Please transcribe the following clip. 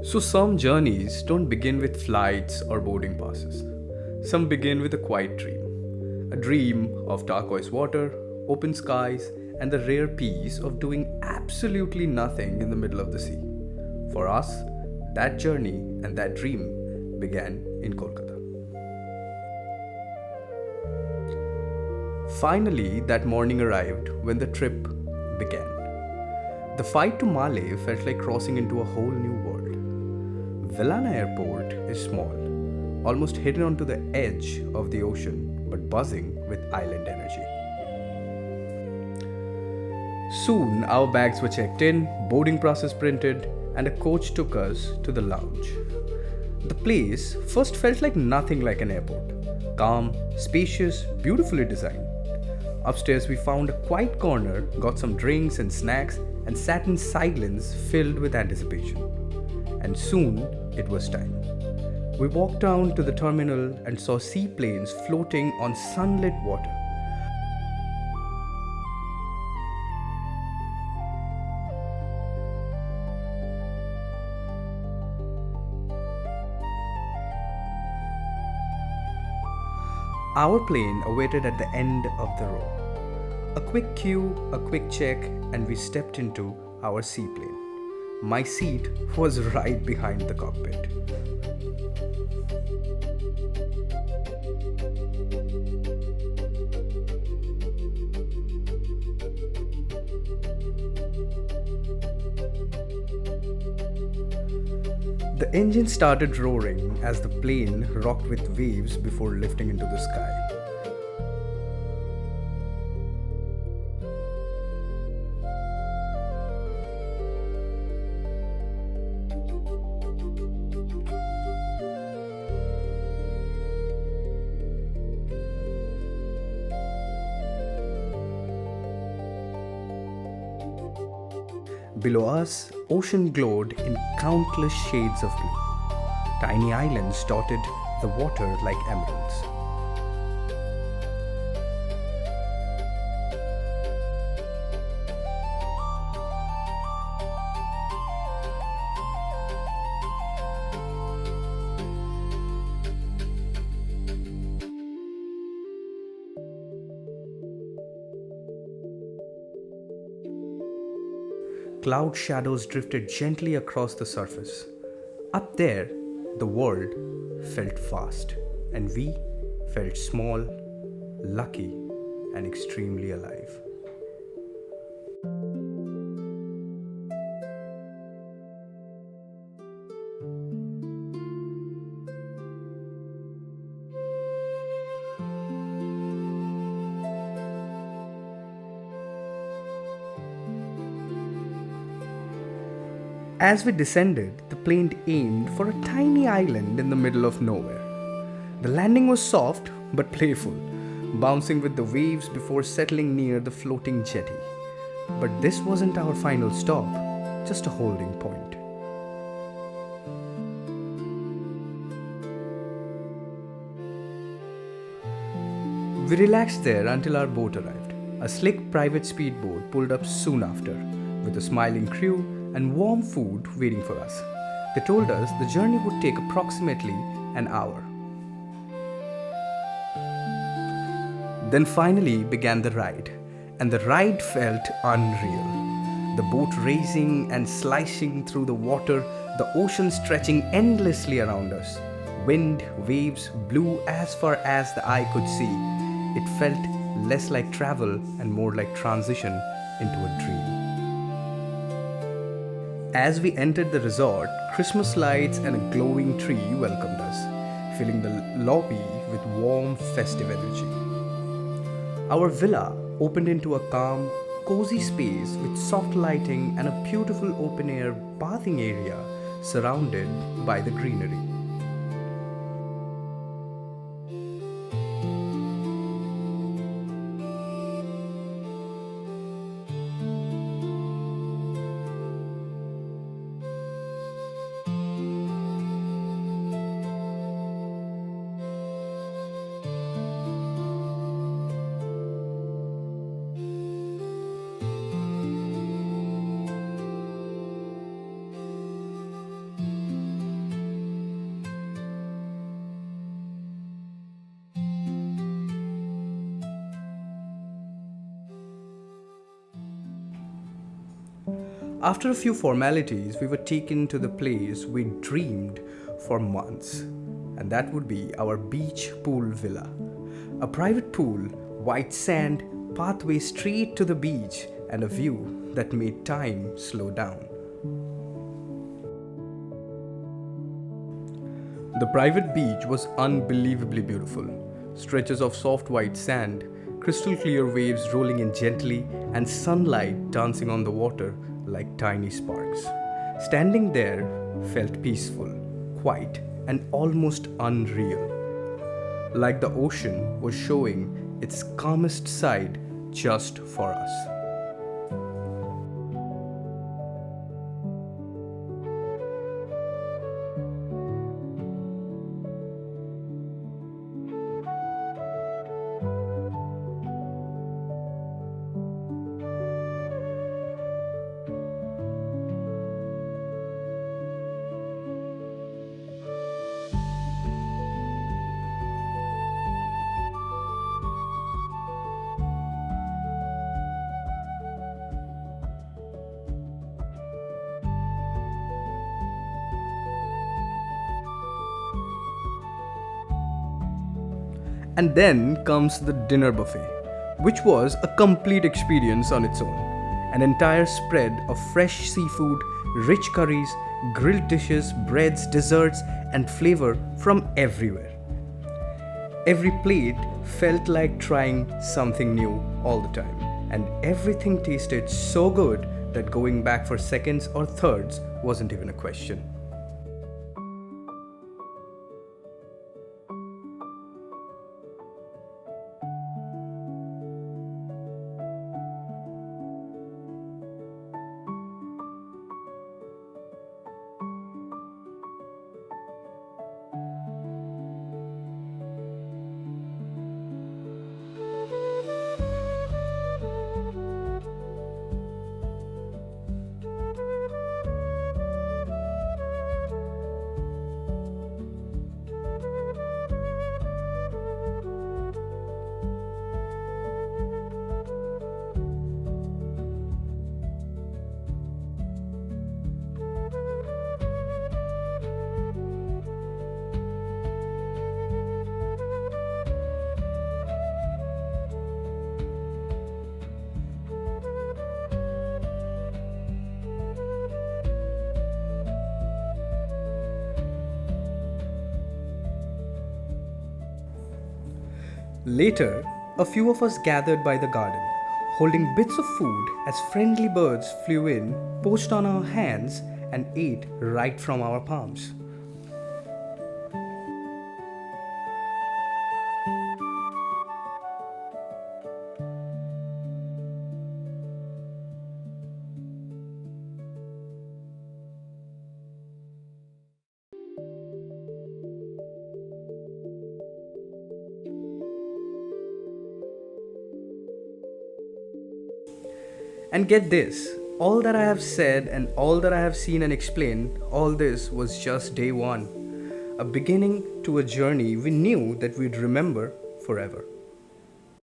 So, some journeys don't begin with flights or boarding passes. Some begin with a quiet dream. A dream of turquoise water, open skies, and the rare peace of doing absolutely nothing in the middle of the sea. For us, that journey and that dream began in Kolkata. Finally, that morning arrived when the trip began. The flight to Male felt like crossing into a whole new world. Vellana Airport is small, almost hidden onto the edge of the ocean, but buzzing with island energy. Soon, our bags were checked in, boarding passes printed, and a coach took us to the lounge. The place first felt like nothing like an airport. Calm, spacious, beautifully designed. Upstairs, we found a quiet corner, got some drinks and snacks, and sat in silence filled with anticipation. And soon, it was time. We walked down to the terminal and saw seaplanes floating on sunlit water. Our plane awaited at the end of the row. A quick queue, a quick check, and we stepped into our seaplane. My seat was right behind the cockpit. The engine started roaring as the plane rocked with waves before lifting into the sky. Below us, ocean glowed in countless shades of blue. Tiny islands dotted the water like emeralds. Cloud shadows drifted gently across the surface. Up there, the world felt vast, and we felt small, lucky, and extremely alive. As we descended, the plane aimed for a tiny island in the middle of nowhere. The landing was soft but playful, bouncing with the waves before settling near the floating jetty. But this wasn't our final stop, just a holding point. We relaxed there until our boat arrived. A slick private speedboat pulled up soon after, with a smiling crew and warm food waiting for us. They told us the journey would take approximately an hour. Then finally began the ride, and the ride felt unreal. The boat racing and slicing through the water, the ocean stretching endlessly around us. Wind, waves blew as far as the eye could see. It felt less like travel and more like transition into a dream. As we entered the resort, Christmas lights and a glowing tree welcomed us, filling the lobby with warm, festive energy. Our villa opened into a calm, cozy space with soft lighting and a beautiful open-air bathing area surrounded by the greenery. After a few formalities, we were taken to the place we dreamed for months, and that would be our beach pool villa. A private pool, white sand, pathway straight to the beach, and a view that made time slow down. The private beach was unbelievably beautiful. Stretches of soft white sand, crystal clear waves rolling in gently, and sunlight dancing on the water like tiny sparks. Standing there felt peaceful, quiet, and almost unreal. Like the ocean was showing its calmest side just for us. And then comes the dinner buffet, which was a complete experience on its own. An entire spread of fresh seafood, rich curries, grilled dishes, breads, desserts, and flavor from everywhere. Every plate felt like trying something new all the time, and everything tasted so good that going back for seconds or thirds wasn't even a question. Later, a few of us gathered by the garden, holding bits of food as friendly birds flew in, poached on our hands, and ate right from our palms. And get this, all that I have said and all that I have seen and explained, all this was just day one. A beginning to a journey we knew that we'd remember forever.